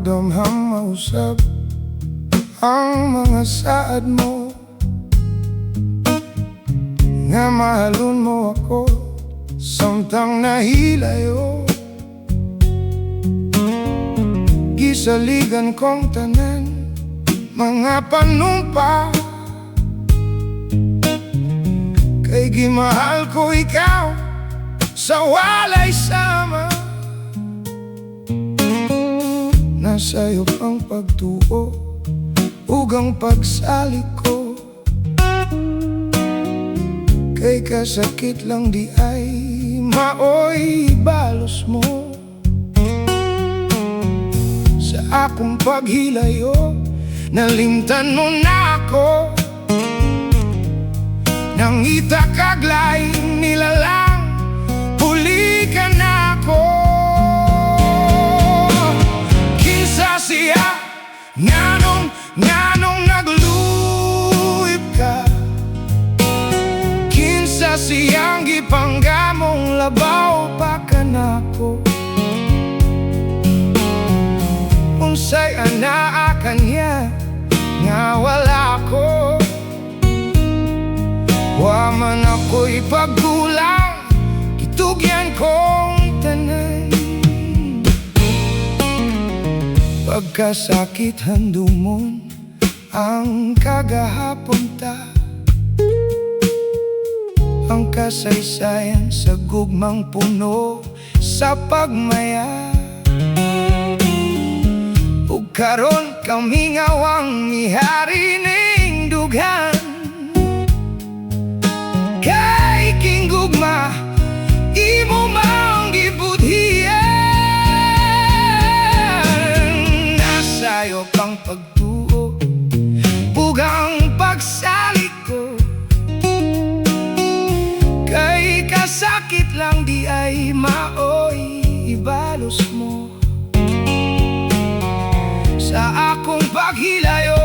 damhang mausap ang mga saad mo, nga mahalon mo ako samtang nahilayo. Gisaligan kong tanan mga panumpa, kay gimahal ko ikaw sa walay sama. Nasa'yo ang pagtuo ug ang pagsalik ko, kay kasakit lang di ay maoy balos mo. Sa akong paghilayo, nalimtan mo na ako, nang itakaglaing nilalang, huli ka na ako. Kinsa siya, nganong nagluip ka, kinsa siyang gipanggamong labaw pa ka na ako. Unsay anaa kanya nga wala ko, wa man ako'y pagkulang, kitugyan kong tanan. Pagkasakit handumon ang kagahapon ta, ang kasaysayan sa gugmang puno sa pagmaya. Ug karon kami ngawang mihari ning dughan, kay kinggugma imo mang gibudhian. Nasayo kang pagtuo ug ang pagsalik ko, kay kasakit lang di ay maoy ibalos mo. Sa akong paghilayo,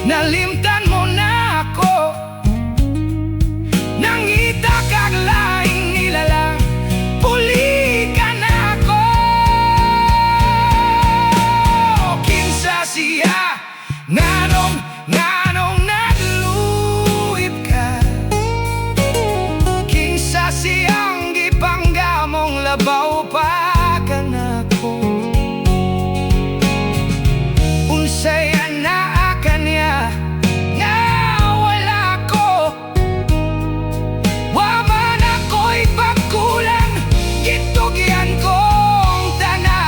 nalimtan mo na ako, nang itakaglaing nilalang, puli ka na ako. Kinsa siya, nganong nagluip ka, kinsa siyang gipanggamong labaw pa ka na ako. Unsay anaa kanya nga wala ko, wa man ako'y pagkulang, gitugyan kong tanan.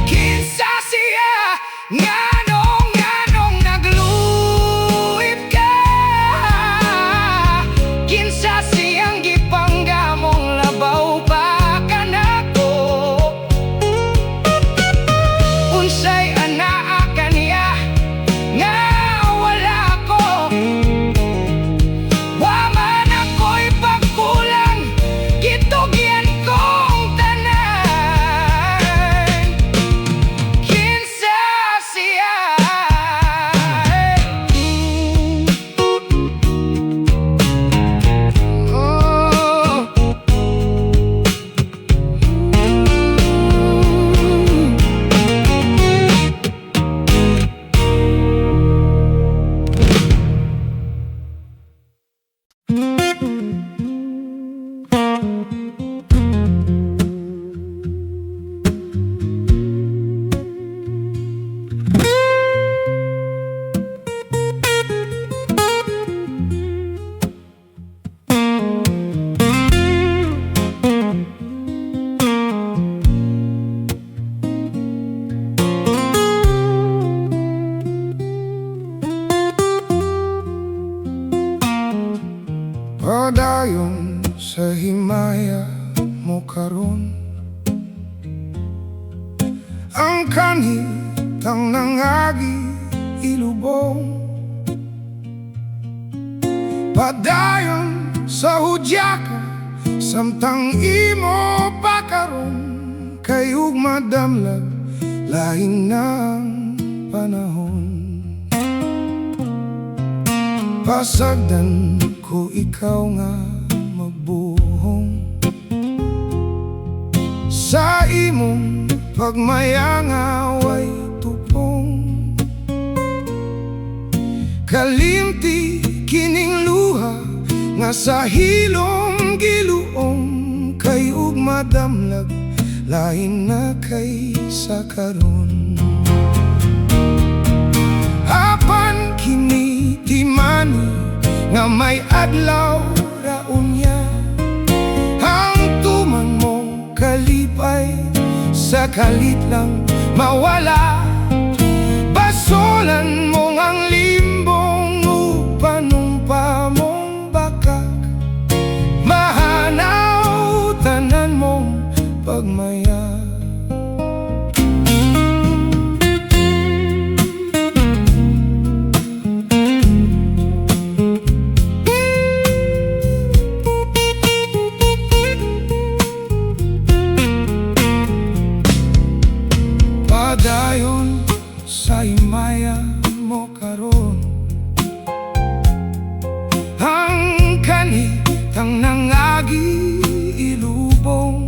Kinsa siya, nganong nagluip ka, kinsa siyang gipanggamong labaw pa ka na ko. Unsay anaa kaniya nga wala ko, wa man ako'y pagkulang, gitugyan kong tanan. Kinsa siya, oh. Padayon sa himaya mo karon, ang kanhitang nangagi ilubong. Padayon sa hudya ka samtang imo pa karon, kay ug madamlag laing ng panahon. Pasagdan ko ikaw nga magbuhong sa imong pagmayangaway tupong. Kalimti kining luha nga sa hilom giluong, kay ug madamlag lain na kay sa karon. Apan kini timani nga may adlaw raunya, ang tuman mo kalipay sa kalit lang mawala. Basolan mong ang limbong upanumpa mong bakak, mahanaw tanan mong pagmaya. Padayon sa imaya mo karon, ang kanitang nangagi ilubong.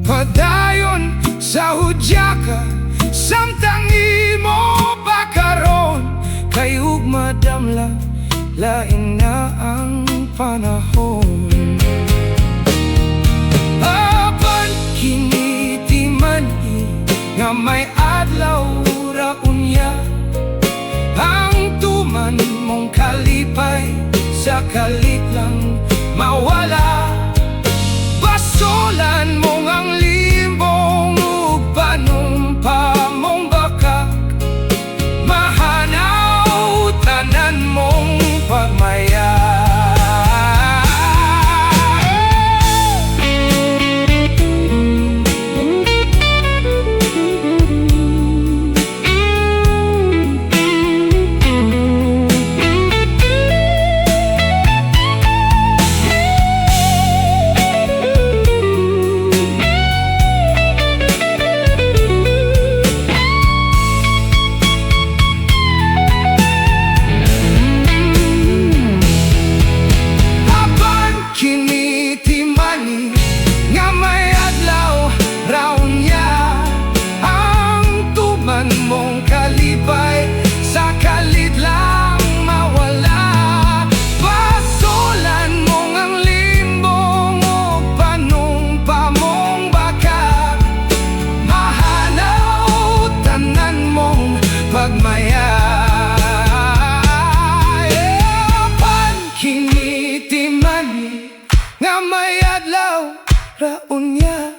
Padayon sa hudya ka, samtang imo pakaron, kay ug madamla lain na ang panahon. Apan kinitiman nga may adlaw raunya, ang tuman mong kalipay sa kalit lang mawala. Basolan mong ang limbong ug panumpa mong bakak, mahanaw tanan mong pagmaya. Raunya,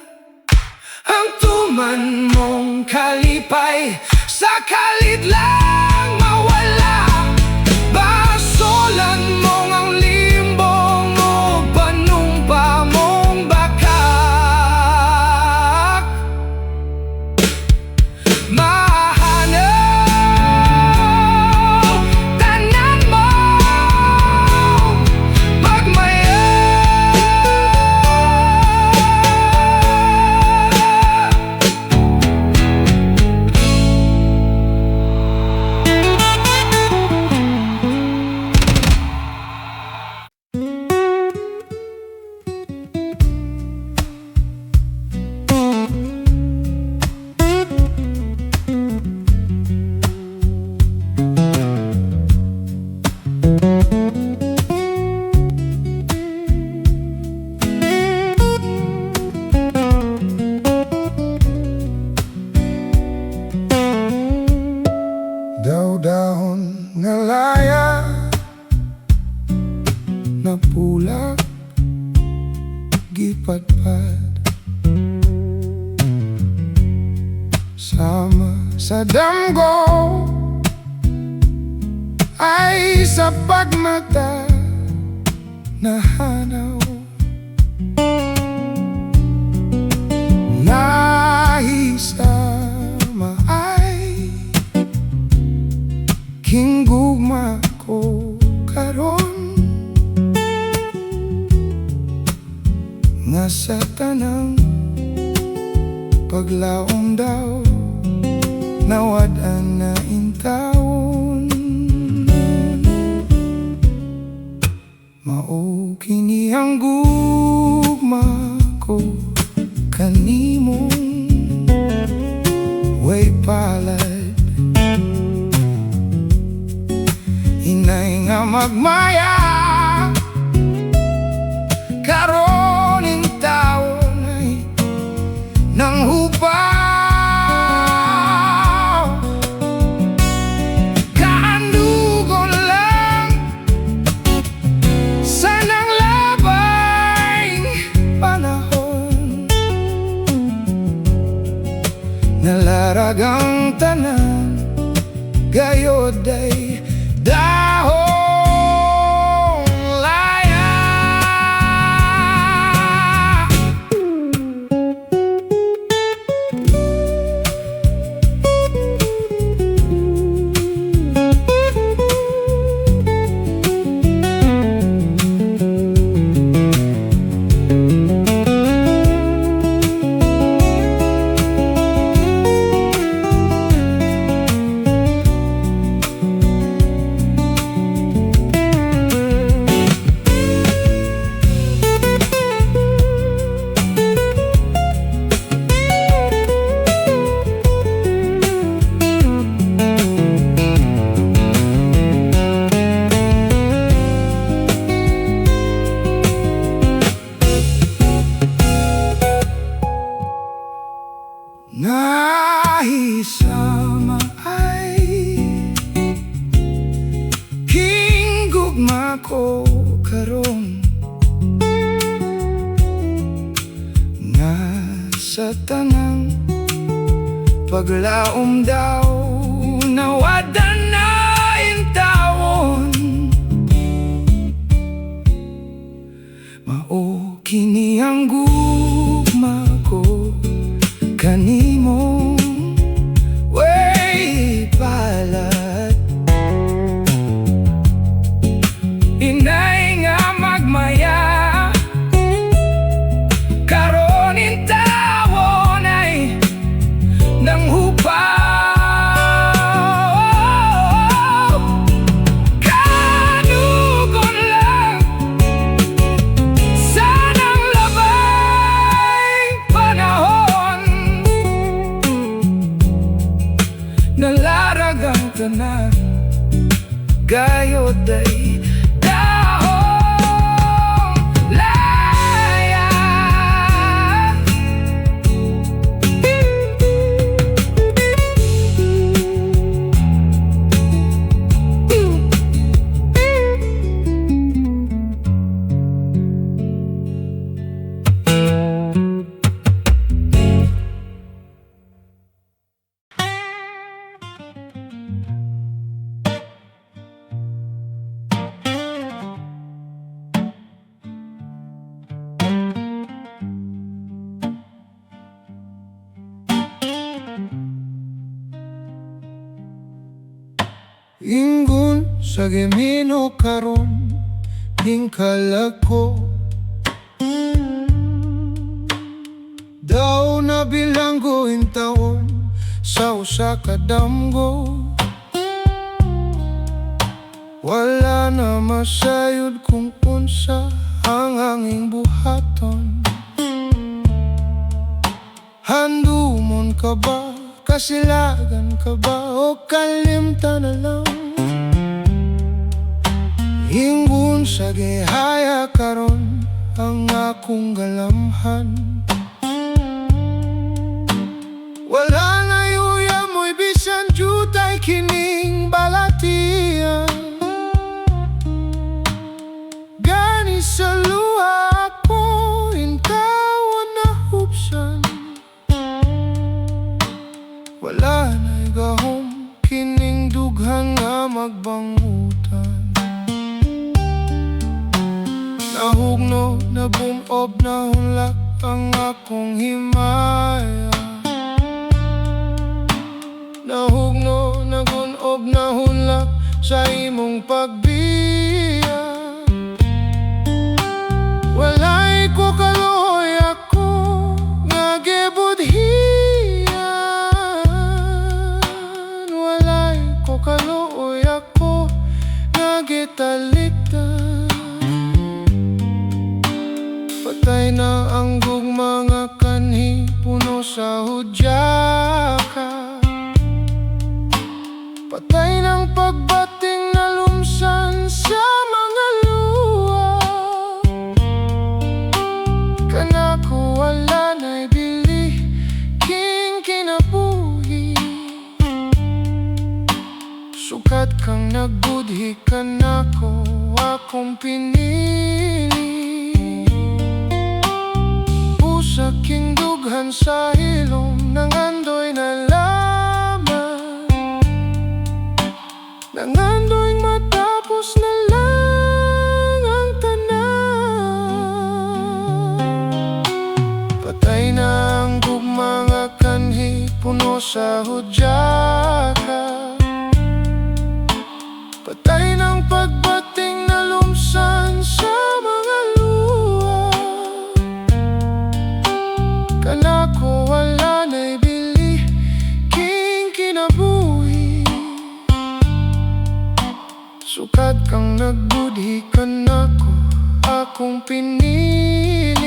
ang tuman mong kalipay sa kalit lang mawala. Basolan mong ang limbong mo, panumpa mong bakak, mahanaw tanan mo pagmaya. Daw-dahon nga laya na pulak gipatpad sama sa damgo ay sa pagmata nahanaw. Nahisama ay kinggugma ko karon, nga sa tanang paglaom daw nawadan na intawon. Mao kini ang gugma ko magmaya karon in taon ay nang hupaw kaandugon lang sa nang labay panahon nalaragang tanan gayod ay dahong laya. Nahisama ay hinggugma ko karon nga sa tanang paglaom daw nawadan na intawon mao kini ang gugma ko kanimo way palat inay nga magmaya karon in tawon ay nang hupaw kanugon lang sa nang labay panahon nalaragang tanan gayod ay dahong laya. Ingon sa gemino karon hingkalag ko daw na bilanggo in taon sa usa ka damgo wala na masayod kung unsa ang anging buhaton handumon ka ba kasilagan ka ba o kalimtan na lang ingon sa gihaya karon ang akong galamhan wala na yuya mo'y bisan jutay kining balatian gani sa luha ako intawan na hupsan wala na'y gahom kining dughan nga magbangutan nahugno na bumob na hulak ang akong himaya nahugno na gunob na hulak sa imong pagbiya walay ko kaluoy ako nga gibudhiyan walay ko kaluoy ako nga gitalikdan patay na ang gugma nga kanhi puno sa hudyaka patay ng pagbating na lumsan sa nagbudhi ka nako, akong pinili. Usaking dughan sa hilom, nangandoy na laman, nangandoy matapos na lang ang tanan. Patay na ang gugma nga kanhi, puno sa hudyaka. Patay ng pagbating na lumsan sa mga luha. Kanako wala na'y bili, king kinabuhi. Sukad kang nagbudhi ka nako, akong pinili.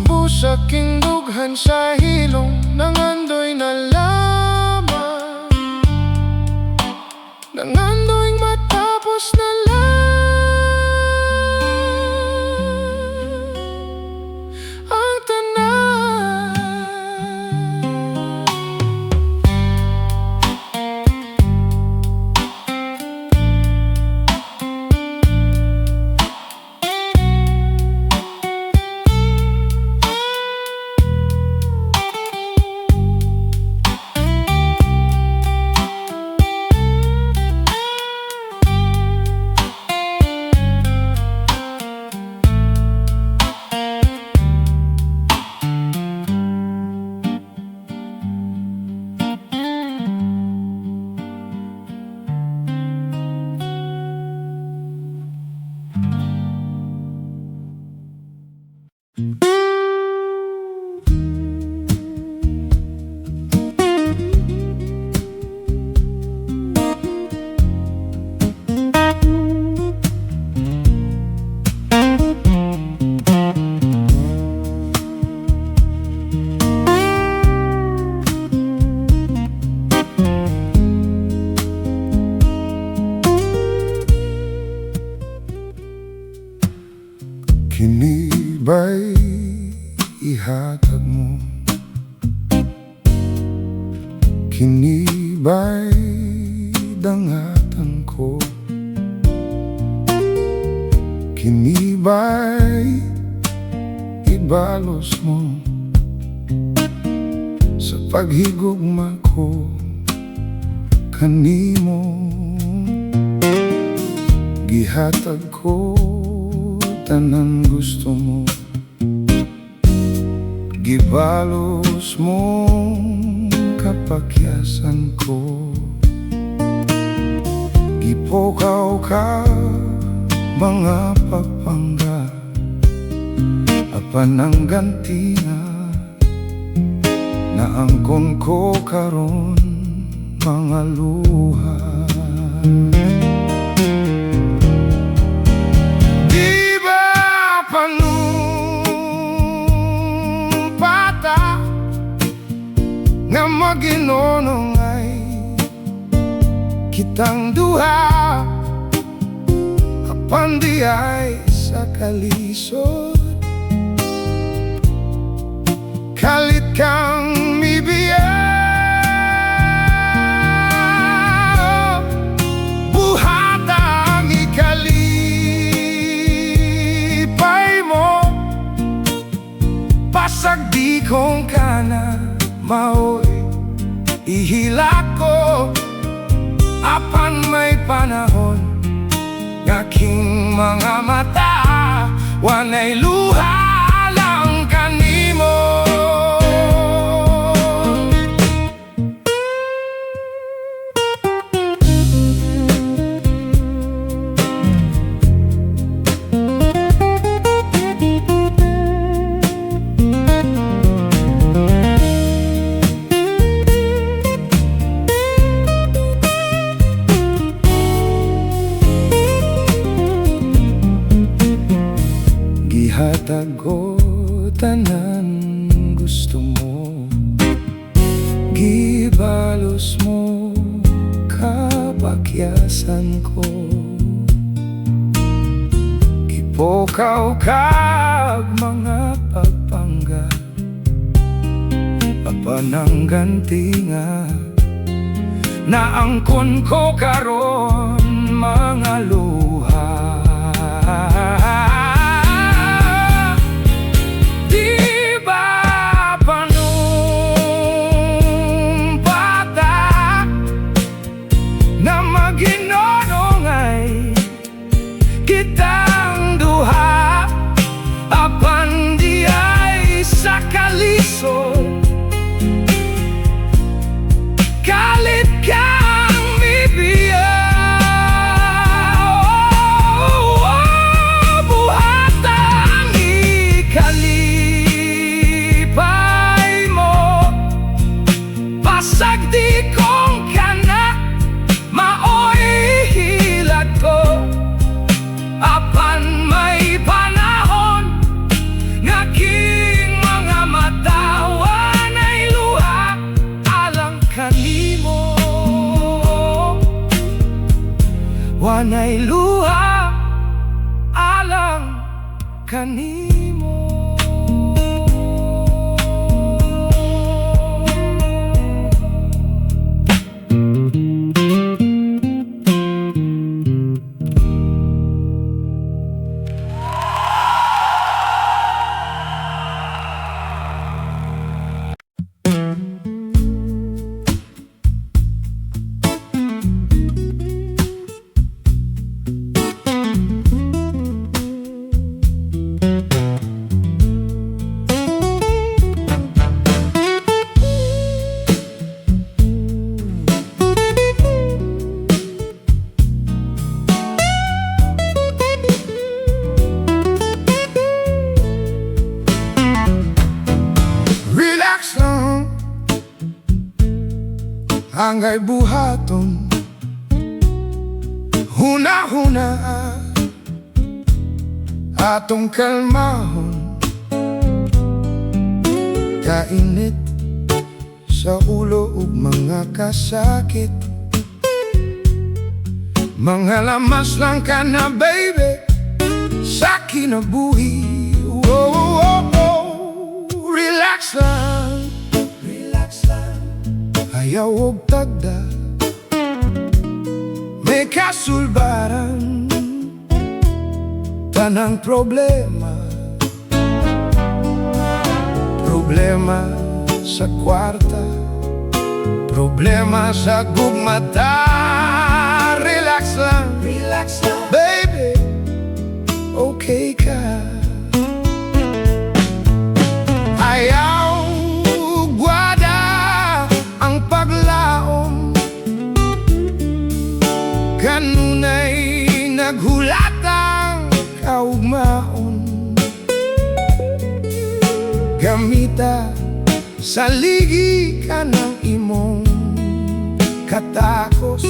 Busaking dughan sa hilong, nangandoy na laman, nangandoy matapos na lang ang tanan. Kiniba'y ihatag mo? Kiniba'y dangatan ko? Kiniba'y ibalos mo sa paghigugma ko kanimo? Gihatag ko tanan gusto mo, gibalos mo kapakyasan ko. Gipukaw ka mga papangga, apan ang ganti na angkon ko karon mga luha. Nga maginonong ay kitang duha, apan di ay sa kalisod. Kalit kang mibiya, buhatang ikalipay mo. Pasag di kong kana mao'y ihilak ko, apan may panahon ngaking mga mata wanay luha lang kanimo. Gihatag ko tanan gusto mo, gibalos mo kapakyasan ko. Gipukaw kag mga pagpangga, apan ang ganti nga na angkon ko karon mga luha. Di ba panumpata na maginonongay kitang duha, apan di ay sa kalisod kalit kang bibiya. Buhatang ikalipay mo, pasag di kong kana maoy hilat ko, apan may panahon nga king mga mata wanay luha alang kanimo, wanay luha alang kanimo. Relax lang, angay buhaton, huna-huna atong kalmahon. Kainit sa ulo ug mga kasakit, mga lamas lang ka na baby sa kinabuhi. Relax lang, relax lang, ayaw og tagda, may kasulbaran tanang problema. Problema sa kwarta, problema sa gugmata. Relax lang, baby, okay ka. Ayaw gwada ang paglaom, kanunay naghulatang kaugmaon. Gamita sa ligi ka ng imong katakos,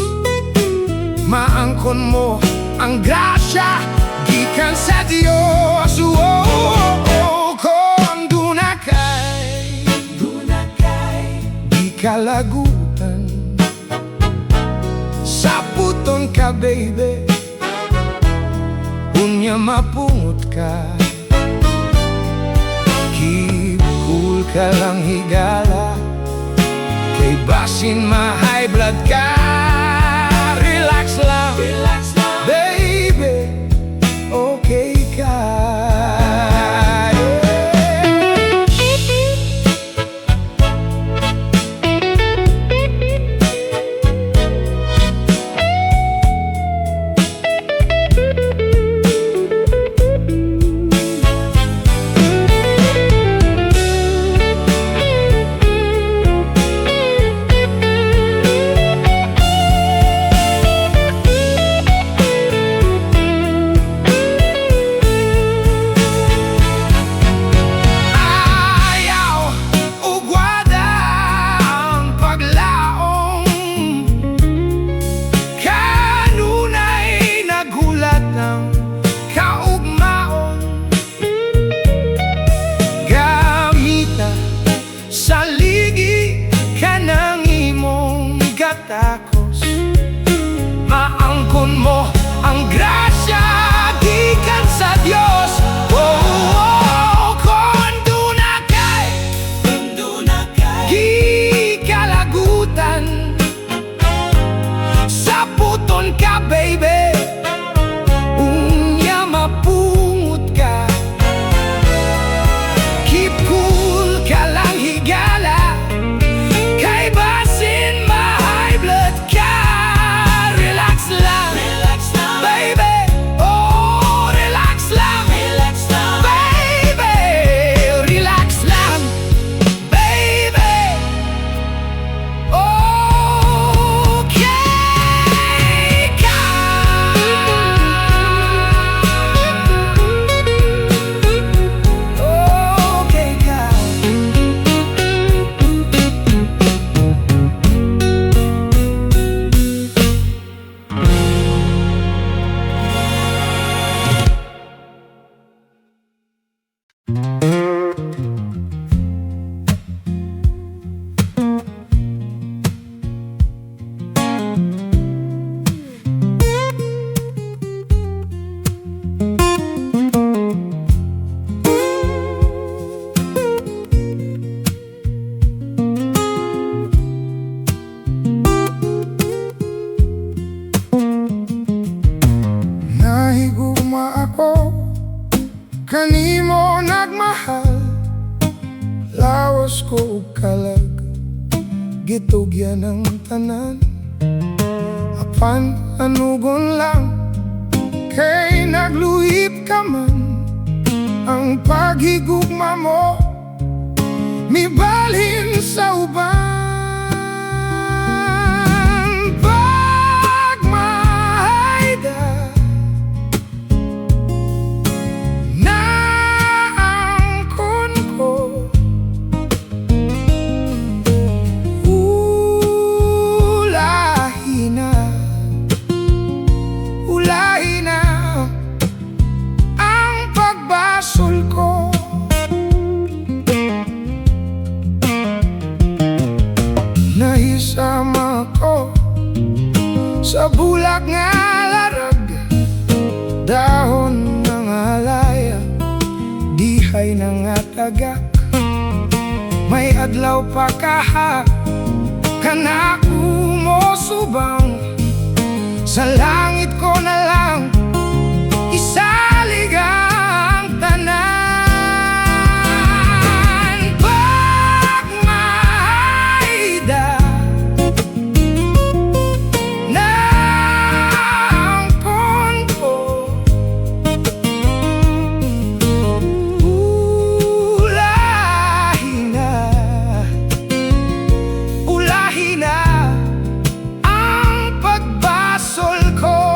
maangkon mo ang grasya gikan sa Dios. Kung dunakay di kalagutan, saputon ka baby, unya mapungot ka. Keep cool ka lang higala, kay basin ma-high blood ka. Relax lang, baby, okay ka. Mapunuan ka, baby, unya mapungot ka. Keep cool ka lang higala, kay basin ma-high blood ka. Relax lang, baby, oh relax lang, baby, relax lang, baby. Okay ka. Okay ka. Nahigugma ako, kanimo nagmahal. Lawas ko og kalag, gitugyan ng tanan. Apan anugon lang, kay nagluhip ka man. Ang paghigugma mo, mibalhin sa uban. Pagmahayda naangkon ko, ulahi na ang pagbasol ko. Nahisama ko sa bulak nga larag, dahon ng alaya, dihay ng atagak. May adlaw pa kaha, kanaku mo subang. Sa langit ko na lang isalig ang tanan. Pagmahayda naangkon ko, ulahi na ang pagbasol ko.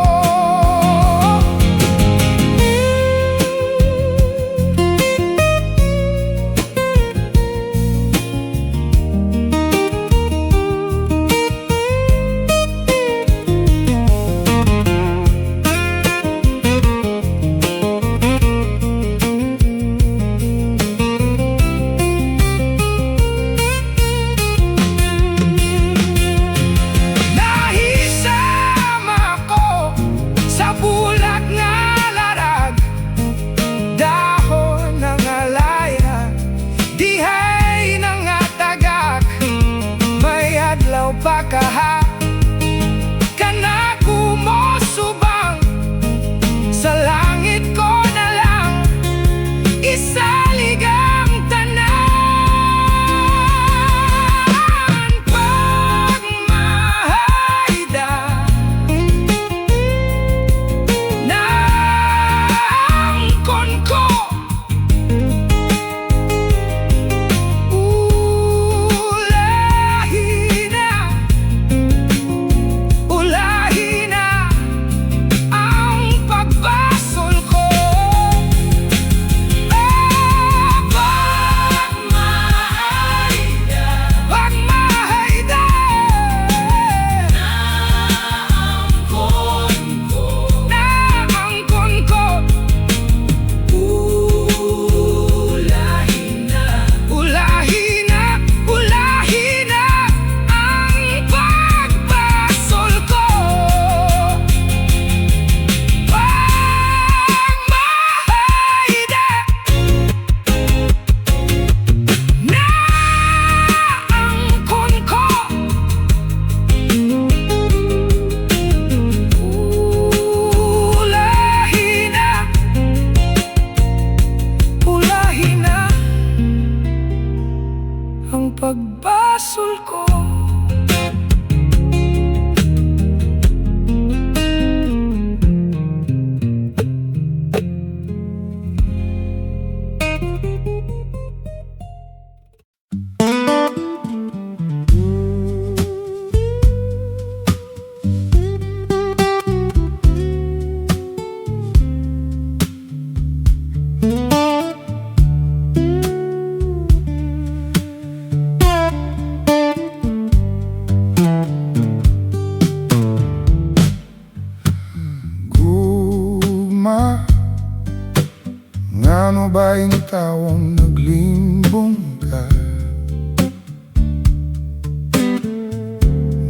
baing tawong naglimbong ka.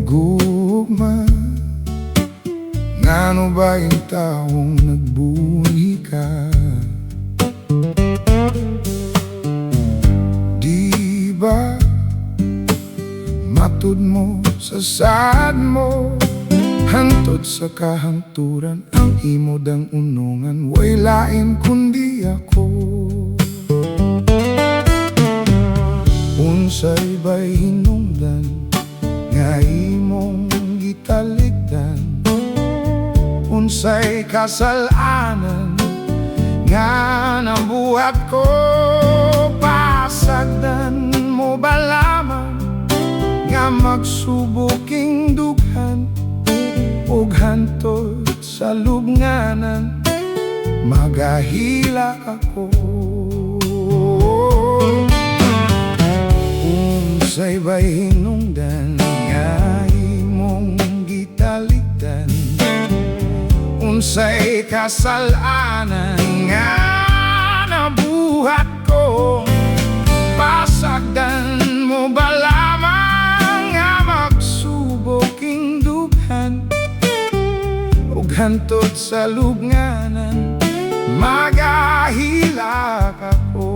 Gugma, ngano baing tawong nagbuhi ka. Di ba matud mo sa sad mo, hantod sa kahangturan ang imo dang unungan, way lain kundi ako. Unsay ba'y hinungdan nga imong gitalikdan? Unsay kasalanan nga nabuhat ko? Pasagdan mo ba lamang nga magsubuking dughan, ug hantod sa lubnganan magahila ako? Unsay ba'y hinungdan nga imong gitalikdan? Unsay kasalanan nga nabuhat ko? Pasagdan mo ba lamang nga magsubuking dughan, ug hantod sa lubnganan magahilak ako?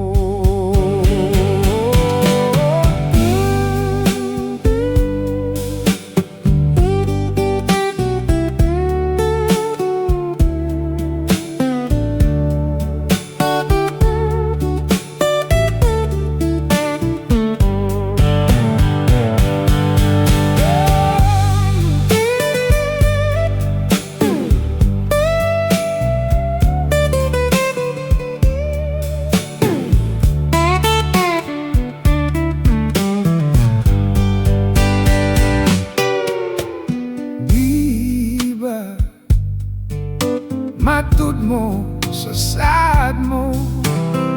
Matud mo sa sad mo,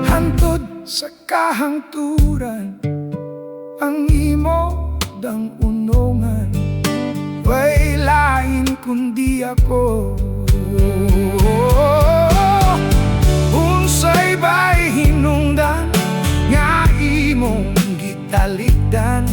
hantod sa kahangturan ang imo dang unungan, way lain kundi ako. Unsay ba'y hinungdan nga imong gitalikdan?